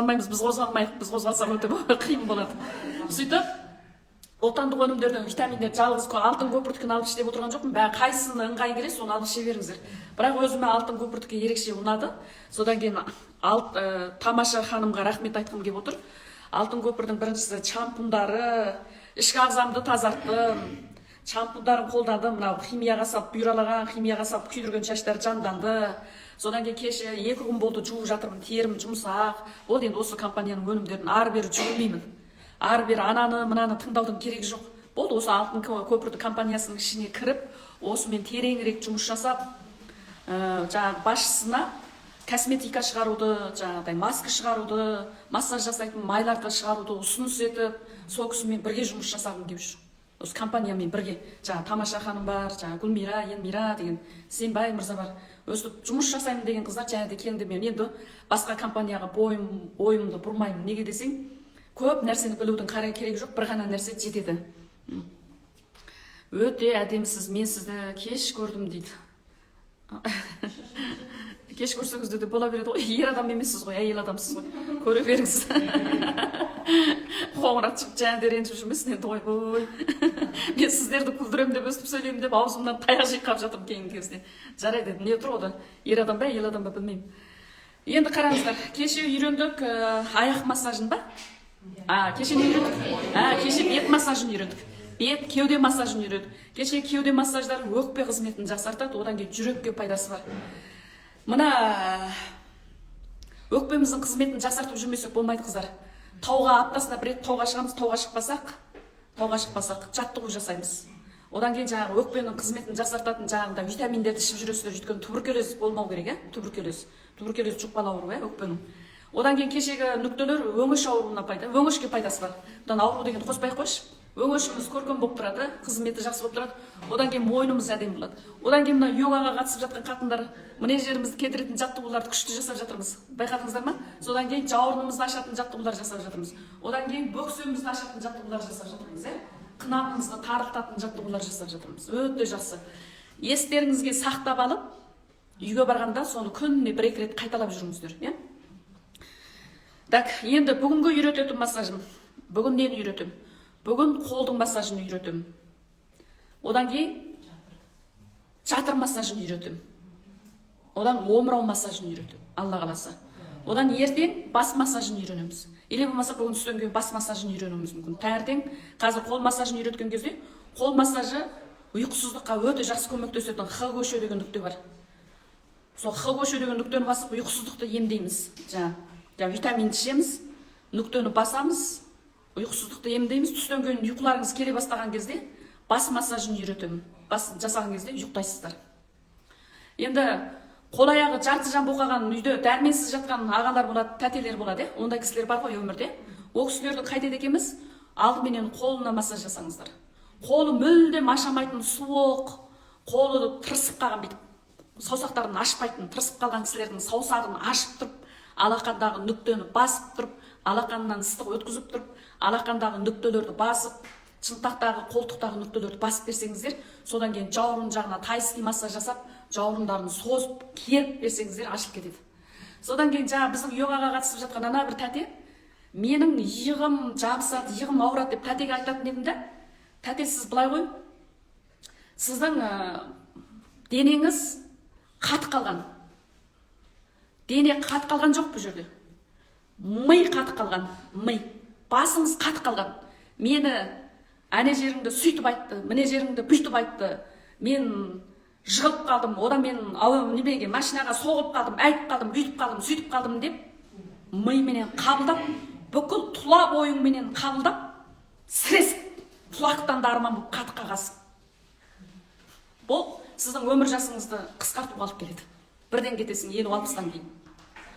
алмаймыз, біз қозғалмайық, біз қозғалсақ өте қиын болады. Сөйтіп, отандық өнімдердің витаминдер жалғыз алтын көпіртікін алып іше деп отырған жоқпын. Бәрі қайсыны ыңғай келсе, соны алып іше беріңіздер. Бірақ өзіме алтын көпіртікі ерекше ұнады. Содан кейін тамаша ханымға рахмет айтқым келіп отыр. Алтын көпірдің біріншісі шампундары, ішкі ағзамды тазарттым. Шампундарын қолдадым, мынау химияға салып, бұйралаған химияға салып күйдірген шаштар жанданды. Содан кейін кеше 2 күн болды жуып жатырмын, терім жұмсақ. Ол енді осы компанияның өнімдерін ары-бері жүгірмеймін. Ары-бері ананы мынаны тыңдаудың керегі жоқ. Болды, осы алтын көпірді компаниясының ішіне кіріп, осымен тереңірек жұмыс жасап, жаңағы басшысына косметика шығаруды, жаңағыдай маска шығаруды, массаж жасайтын майларды шығаруды ұсыныс етіп, сол кісімен бірге жұмыс жасағым келіп жүр. Осы компаниямен бірге, жаңағы Тамаша ханым бар, жаңағы Гүлмира, Елмира деген Сенбай мырза бар. Өстіп жұмыс жасаймын деген қыздар және де келді. Мен енді басқа компанияға ойымды бұрмаймын. Неге десең, көп нәрсені білудің керегі жоқ, бір ғана нәрсе жетеді. Өте әдемісіз, мен сізді кеш көрдім дейді. Кеш көрсеңізде де бола береді ғой. Ер адам емессіз ғой, әйел адамсыз ғой. Көре беріңіз. Қоңырат шығып және ренжіп жүрмесін енді ғой. Мен сіздерді күлдірем деп, өстіп сөйлеймін деп, аузымнан таяқ жиқап жатырмын кейінгі кезде. Жарайды, не тұр ода? Ер адам ба, әйел адам ба білмеймін. Енді қараңыздар, кеше үйрендік аяқ массажын ба? Кеше не үйрендік? Кеше бет массажын үйрендік. Бет, кеуде массажын үйрендік. Кеше кеуде массаждар өкпе қызметін жақсартады, одан кейін жүрекке пайдасы бар. Мына өкпеміздің қызметін жақсартып жүрмесек болмайды қыздар. Тауға аптасына бір рет тауға шығамыз, тауға шықпасақ, жаттығу жасаймыз. Одан кейін жаңағы өкпенің қызметін жақсартатын жаңағыда витаминдерді ішіп жүресіздер, өйткені туберкулез болмау керек, туберкулез жұқпалы ауру, өкпенің. Одан кейін кешегі нүктелер өңеш ауруына өңешке пайдасы бар. Одан ауру деген қоспай қойшы. Өңешіміз көркем болып тұрады, қызметі жақсы болып тұрады. Одан кейін мойнымыз әдемі болады. Одан кейін мына йогаға қатысып жатқан қатындар мына жерімізді кетіретін жаттығуларды күшті жасап жатырмыз. Байқадыңыздар ма? Содан кейін жауырынымызды ашатын жаттығулар жасап жатырмыз. Одан кейін бөксемізді ашатын жаттығулар жасап жатырмыз, қынабымызды тарылтатын жаттығулар жасап жатырмыз. Өте жақсы. Естеріңізге сақтап алып, үйге барғанда соны күніне 1-2 рет қайталап жүріңіздер, Так, енді бүгінгі үйрететін массажым. Бүгін нені үйретем? Бүгін қолдың массажын үйретем. Одан кейін жатыр массажын үйретем. Одан омырау массажын үйретем, Алла қаласа. Одан ертең бас массажын үйренеміз. Или болмаса бүгін түстен кейін бас массажын үйренуіміз мүмкін. Таңертең қазір қол массажын үйреткен кезде, қол массажы ұйқысыздыққа өте жақсы көмектесетін Х көше деген нүкте бар. Сол Х көше деген нүктені басып ұйқысыздықты емдейміз. Жаңа витамин ішеміз, нүктені басамыз, ұйқысыздықты емдейміз. Түстен кейін ұйқыларыңыз келе бастаған кезде бас массажын үйретемін. Бас жасаған кезде ұйықтайсыздар. Енді қол аяғы жарты жан боқаған үйде дәрменсіз жатқан ағалар болады, тәтелер болады, ондай кісілер бар ғой өмірде. Ол кісілерді қайтеді екенбіз? Алдыменен қолына массаж жасаңыздар. Қолы мүлдем ашамайтын, суық, қолы тырысып қалған бүйтіп, саусақтарын ашпайтын, тырысып қалған кісілердің саусағын ашып тұрып, алақандағы нүктені басып тұрып, алақаннан ыстық өткізіп тұрып, алақандағы нүктелерді басып, шынтақтағы, қолтықтағы нүктелерді басып берсеңіздер, содан кейін жауырын жағына тайский массаж жасап, жауырындарын созып, керіп берсеңіздер, ашылып кетеді. Содан кейін жаңа біздің йогаға қатысып жатқан ана бір тәте, менің иығым жабысады, иығым ауырады деп тәтеге айтатын едім да, тәте, сіз былай ғой, сіздің денеңіз қатып қалған. Дене қатып қалған жоқ бұл жерде. Ми қатып қалған, ми. Басыңыз қатып қалған. Мені әне жеріңді сөйтіп айтты, міне жеріңді бүйтіп айтты. Мен жығылып қалдым, одан мен машинаға соғып қалдым, айтып қалдым, бүйтіп қалдым, сөйтіп қалдым деп, мименен қабылдап, бүкіл тұла бойыңменен қабылдап, сіресіп, құлақтан да арман болып қатып қалғансың. Бұл сіздің өмір жасыңызды қысқартуға алып келеді. Бірден кетесің 50-60-тан кейін.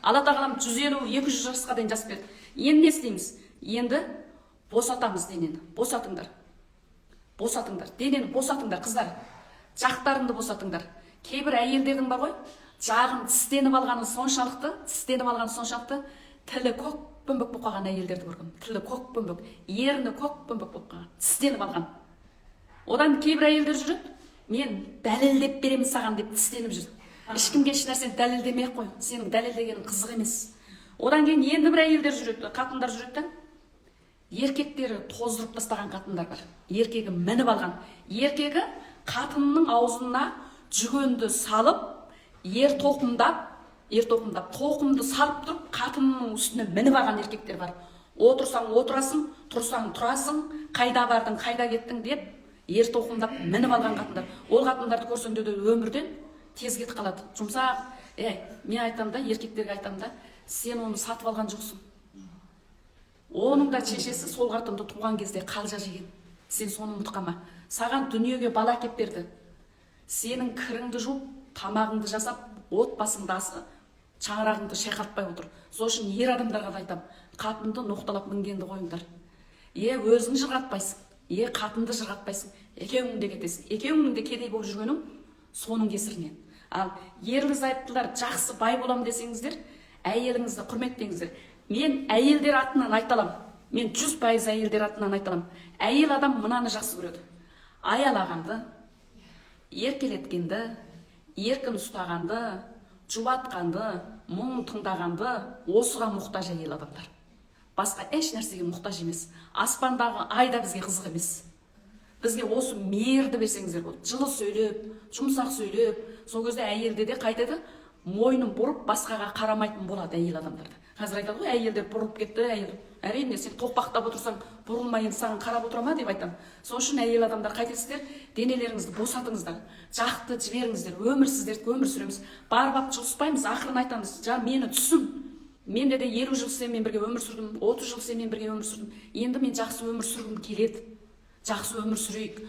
Алла тағалам 150-200 жасқа дейін жас берді. Енді не істейміз? Енді босатамыз денені. Босатыңдар. Босатыңдар. Денені босатыңдар, қыздар. Жақтарыңды босатыңдар. Кейбір әйелдердің бар ғой, жағын тістеніп алғаны соншалықты, тілі көк пөмбөк болып қалған әйелдерді көргім. Тілі көк пөмбөк, ерні көк пөмбөк болып қалған, тістеніп алған. Одан кейбір әйелдер жүреді, мен дәлелдеп беремін саған деп тістеніп жүр. Ешкімге еш нәрсені дәлелдемей-ақ қой. Сенің дәлелдегенің қызық емес. Одан кейін енді бір әйелдер жүреді, қатындар жүреді. Еркектері тоздырып тастаған қатындар бар. Еркегі мініп алған. Еркегі қатынның аузына жүгенді салып, ер тоқымдап, тоқымды салып тұрып, қатынның үстіне мініп алған еркектер бар. Отырсаң отырасың, тұрсаң тұрасың, қайда бардың, қайда кеттің деп, ер тоқымдап мініп алған қатындар. Ол қатындарды көрсеңде де өмірден тез кетіп қалады. Жұмсақ, мен айтам да, еркектерге айтам да, сен оны сатып алған жоқсың. Оның да шешесі сол қатынды туған кезде қалжа жеген. Сен соны ұмытқама. Саған дүниеге бала әкеп берді. Сенің кіріңді жуып, тамағыңды жасап, отбасыңды шаңырағыңды шайқалтпай отыр. Сол үшін ер адамдарға да айтам, қатынды ноқталап мінгенді қойыңдар. Өзің жырғатпайсың, қатынды жырғатпайсың. Екеуің де кетесің. Екеуіңнің де кедей болып жүргенің соның кесірінен. Ал еріңіз айттылар, жақсы бай болам десеңіздер, әйеліңізді құрметтеңіздер. Мен әйелдер атынан айталам. Мен 100% әйелдер атынан айталам. Әйел адам мынаны жақсы көреді. Аялағанды, еркелеткенді, еркін ұстағанды, жұбатқанды, мұңын тыңдағанды, осыға мұқтаж әйел адамдар. Басқа еш нәрсеге мұқтаж емес. Аспандағы ай да бізге қызық емес. Бізге осы мейірді берсеңіздер болады. Жылы сөйлеп, жұмсақ сөйлеп, сол кезде әйелде де қайтеді, мойнын бұрып басқаға қарамайтын болады әйел адамдарды. Қазір айтады ғой, әйелдер бұрылып кетті, әйел. Әрине, сен тоқпақтап отырсаң, бұрылмай енді саған қарап отыра ма деп айтам. Сол үшін әйел адамдар қайтесіздер, денелеріңізді босатыңыздар, жақты жіберіңіздер, өмір сіздерді өмір сүреміз. Барып жұлыспаймыз, ақырын айтамыз, мені түсін. Мен де 50 жыл сенімен бірге өмір сүрдім, 30 жыл сенімен бірге өмір сүрдім. Енді мен жақсы өмір сүргім келеді. Жақсы өмір сүрейік.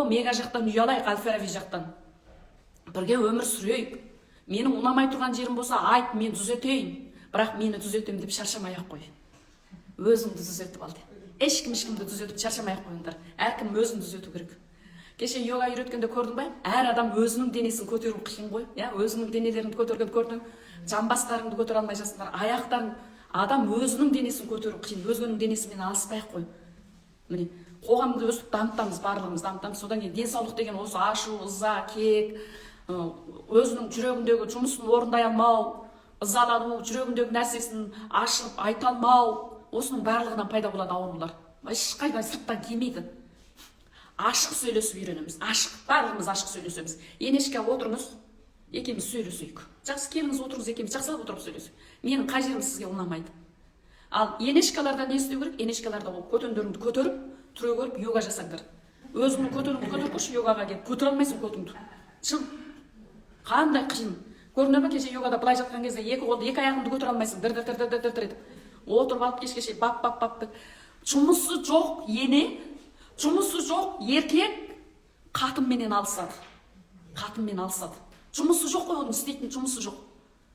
Мега жақтан ұялайық, Әл-Фараби жақтан. Бірге өмір сүрейік. Менің ұнамай тұрған жерім болса, айт, мен түзетейін. Бірақ мені түзетем деп шаршамай-ақ қой. Өзіңді түзетіп ал. Ешкімді түзетіп шаршамай-ақ қойыңдар. Әркім өзін түзету керек. Кеше йога үйреткенде көрдің бе? Әр адам өзінің денесін көтеру қиын ғой. Өзінің денелерін көтергенді көрдің. Жамбастарыңды көтере алмай жатсыңдар. Аяқтарын, адам өзінің денесін көтеру қиын. Өзгенің денесімен алыспай-ақ қой. Міне, қоғамды өстіп дамытамыз, барлығымыз дамытамыз. Содан кейін денсаулық деген осы ашу, ыза, кек, өзінің жүрегіндегі жұмысын орындай алмау, ызалану, жүрегіндегі нәрсесін ашып айта алмау, осының барлығынан пайда болады аурулар. Ешқайда сырттан келмейді. Ашық сөйлесіп үйренеміз. Ашық, барлығымыз ашық сөйлесеміз. Енешке отырыңыз, екеуміз сөйлесейік. Жақсы келіңіз отырыңыз, екеуміз жақсылап отырып сөйлесейік. Менің қай жерім сізге ұнамайды. Ал енешкаларда не істеу керек? Енешкаларда ол көтендеріңді көтеріп, түрегеліп йога жасаңдар. Өзіңнің көтеріңді көтеріп көрші, йогаға келіп көтере алмайсың көтіңді. Шын. Қандай қиын. Көрдіңдер ме, кеше йогада былай жатқан кезде екі аяғыңды көтере алмайсың. Дір. Отырып алып кешкеше бап. Жұмысы жоқ ене, жұмысы жоқ еркек қатынменен алысады. Жұмысы жоқ қой, оның істейтін жұмысы жоқ.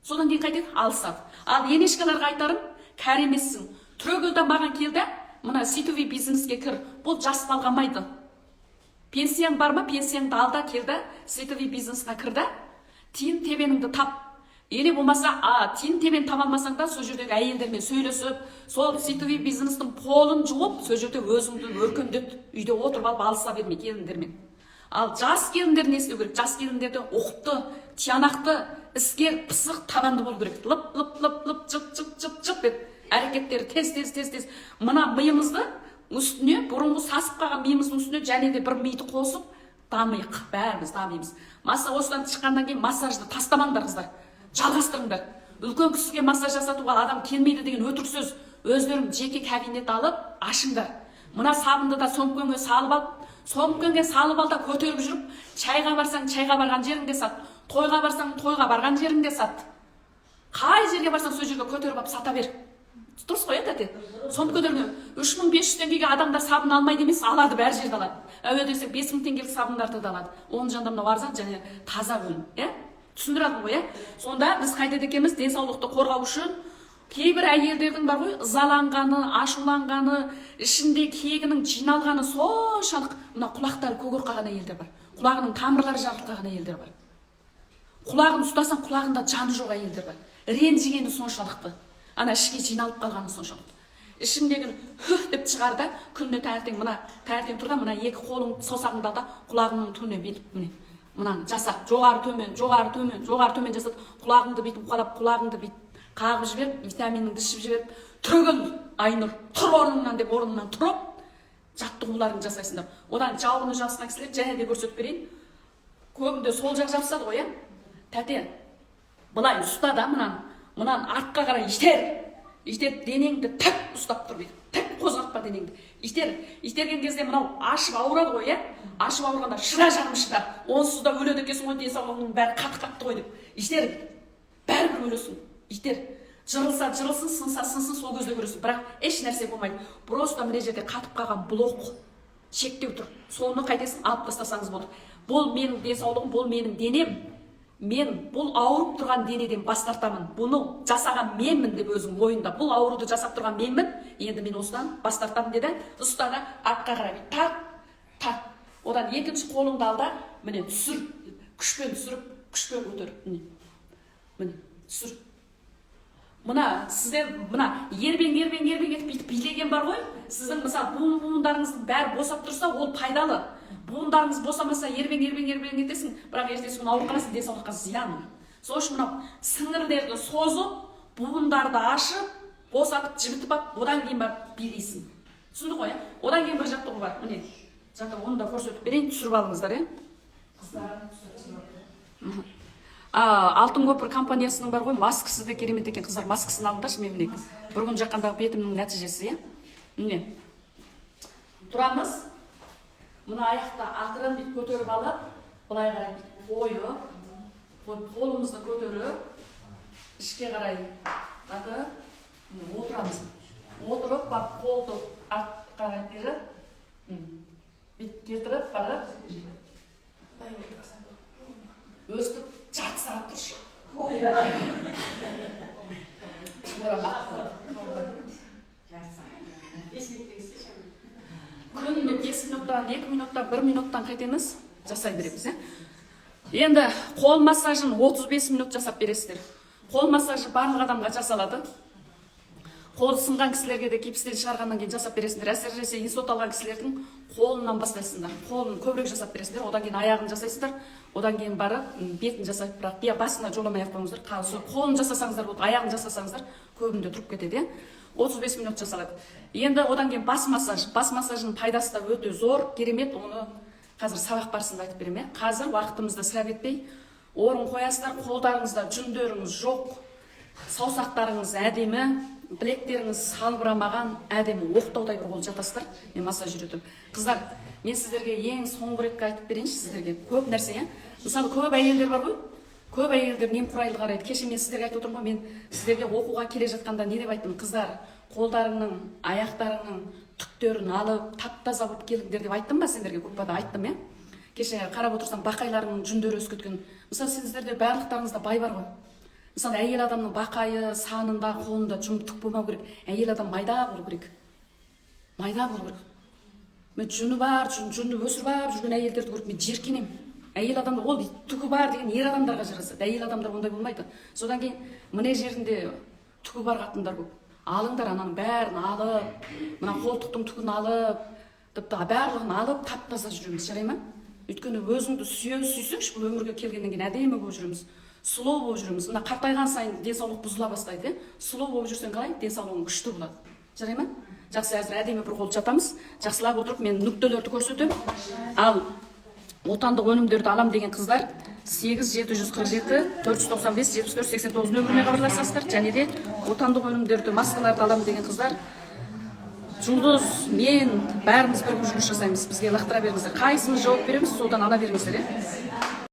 Содан кейін қайтеді, алысады. Ал енешкаларға айтарым, кәрі емессің. Түрегелді маған келді, мына сетуви бизнеске кір. Бұл жас талғамайды. Пенсияң бар ма? Пенсияңды алда келді, сетуви бизнесқа кірді. Тиын тебеніңді тап. Еле болмаса, тиын тебен таба алмасаң да, сол жердегі әйелдермен сөйлесіп, сол сетуви бизнестің қолын жуып, сол жерде өзіңді өркендет, үйде отырып алып алыса берме келіндермен. Ал жас келіндер не істеу керек? Жас келіндерде оқыпты, тиянақты, іскер, пысық, табанды болу керек. Лып, жып деп әрекеттері тез. Мына миымызды үстіне, бұрынғы сасып қалған миымыздың үстіне және де бір миды қосып, дамиық, бәріміз дамимыз. Осыдан шыққаннан кейін массажды тастамаңдар, қыздар. Жалғастырыңдар. Үлкен кісіге массаж жасатуға адам келмейді деген өтірік сөз. Өздерің жеке кабинет алып, ашыңдар. Мына сабынды да сөмкеңе салып ал да көтеріп жүріп, чайға барсаң, чайға барған жеріңде сат. Тойға барсаң, тойға барған жеріңде сат. Қай жерге барсаң, сол жерге көтеріп алып сата бер. Дұрыс қой, тәте. Сөмкелеріне 3500 теңгеге адамдар сабын алмайды емес, алады, бәр жерде алады. Әуе десек 5000 теңгелік сабындарды да алады. Оның жанында мынау арзан және таза өнім, түсіндірадым ғой, Сонда біз қайтеді екенбіз, денсаулықты қорғау үшін кейбір әйелдердің бар ғой, ызаланғаны, ашуланғаны, ішінде кегінің жиналғаны соншалық, мына құлақтары көгер қалған әйелдер бар. Құлағының тамырлары жарылып қалған әйелдер бар. Құлағын ұстасаң, құлағында жаны жоқ әйелдер бар. Ренжігені соншалықты. Ана ішке жиналып қалғаны соншалықты. Ішімдегі хүх деп шығарда, күнде таңертең тұрда, мына екі қолың саусағыңды алда, құлағыңның түбіне бүйтіп, мынаны жаса, жоғары төмен жасат, құлағыңды бүйтіп уқалап, құлағыңды бүйтіп қағып жіберіп, витаминіңді ішіп жіберіп, түрегел Айнұр, тұр орныңнан деп орнынан тұрып, жаттығуларын жасайсыңдар. Одан жауыны жабысқан кісілер және де көрсетіп берейін. Көбінде сол жақ жабысады ғой, тәте, былай ұста да мұнан артқа қарай иштер, денеңді тік ұстап тұр дейді. Тік қозғалтпа денеңді. Иштерген кезде мынау ашып ауырады ғой, ашып ауырғанда шыда жаным шыда. Онсыз да өледі екенсің ғой, денсаулығыңның бәрі қатты ғой деп. Иштер, бәрібір өлесің. Иштер, жырылса жырылсын, сынса сынсын, сол көзде көресің. Бірақ еш нәрсе болмайды. Просто мына жерде қатып қалған блок, шектеу тұр. Соны қайтесің, алып тастасаңыз болды. Бұл менің денсаулығым, бұл менің денем. Мен бұл ауырып тұрған денеден бас тартамын. Бұны жасаған менмін деп өзің ойында. Бұл ауруды жасап тұрған менмін. Енді мен осыдан бас тартамын деді. Ұстана артқа қарай тарт. Одан екінші қолыңды ал да, міне түсір. Күшпен түсіріп, күшпен көтер. Міне түсір. Мына сіздер ербең етіп билеген бар ғой. Сіздің мысалы буындарыңыздың бәрі босап тұрса, ол пайдалы. Буындарыңыз босамаса, ербең етесің, бірақ ертесі күні ауырып қаласың, денсаулыққа зиян. Сол үшін мынау сіңірлерді созып, буындарды ашып, босатып, жібітіп алып, одан кейін барып билейсің. Түсінді ғой, одан кейін бір жаттығу бар. Міне, жаттығу, оны да көрсетіп берейін, түсіріп алыңыздар, Алтын көпір компаниясының бар ғой, маскасы да керемет екен, қыздар, маскасын алыңдаршы, мен міне. Бір күн жаққандағы бетімнің нәтижесі, Міне. Тұрамыз. Мұны аяқта ақырын бит көтеріп алып, былай қарай қойып, қолымызды көтеріп, ішке қарай отырамыз. Отырып, қолды артқа қарай беріп, бит кетіріп, барып, өстіп жарты сағат тұршы. Күніне 5 минуттан, 2 минуттан, 1 минуттан қайтеміз, жасай береміз. Енді қол массажын 35 минут жасап бересіздер. Қол массажы барлық адамға жасалады. Қолы сынған кісілерге де гипстен шығарғаннан кейін жасап бересіңдер. Әсіресе инсульт алған кісілердің қолынан бастайсыңдар. Қолын көбірек жасап бересіңдер, одан кейін аяғын жасайсыздар, одан кейін барып бетін жасап, бірақ басына жоламай ақ қойыңыздар. Қолын жасасаңыздар болды, аяғын жасасаңыздар, көбінде тұрып кетеді. 35 минут жасалады. Енді одан кейін бас массаж. Бас массажының пайдасы да өте зор, керемет. Оны қазір сабақ барысында айтып беремін. Қазір уақытымызды сірә кетпей, орын қоясыздар, қолдарыңызда жүндеріңіз жоқ, саусақтарыңыз әдемі, білектеріңіз салбырамаған, әдемі оқтаудай бір қол жатасыздар. Мен массаж үйретемін. Қыздар, мен сіздерге ең соңғы ретке айтып берейінші, сіздерге көп нәрсе. Мысалы, көп әйелдер бар ғой. Көп әйелдер немқұрайлы қарайды. Кеше мен сіздерге айтып отырмын ғой, мен сіздерге оқуға келе жатқанда не деп айттым? Қыздар, қолдарыңның, аяқтарыңның түктерін алып, тап-таза болып келіңдер деп айттым ба сендерге? Көкпада айттым, Кеше қарап отырсам, бақайларының жүндері өсіп кеткен. Мысалы, сіздерде барлықтарыңызда бай бар ғой. Мысалы, әйел адамның бақайы, санында, қолында жүн түк болмау керек. Әйел адам майда болу керек. Майда болу керек. Мен жүні бар, жүнді өсіріп алып жүрген әйелдерді көріп, мен жеркенемін. Әйел адамдар ол түгі бар деген ер адамдарға жарасады. Әйел адамдар ондай болмайды. Содан кейін міне жерінде түгі бар қатындар көп. Алыңдар ананың бәрін алып, мына қолтықтың түгін алып, тіпті барлығын алып, тап-таза жүреміз, жарай ма? Өйткені өзіңді сүйсеңші, бұл өмірге келгеннен кейін әдемі болып жүреміз. Сұлу болып жүреміз. Мына қартайған сайын денсаулық бұзыла бастайды. Сұлу болып жүрсең қалай? Денсаулығың күшті болады. Жарай ма? Жақсы, әзір әдемі бір қол жатамыз. Жақсылап отырып, мен нүктелерді көрсетемін. Ал отандық өнімдерді алам деген қыздар 8747 495 74 89 нөміріне хабарласасыздар. Және де отандық өнімдерді, маскаларды алам деген қыздар Жұлдыз, мен бәріміз бір жұмыс жасаймыз. Бізге лақтыра беріңіздер. Қайсымыз жауап береміз, содан ала беріңіздер.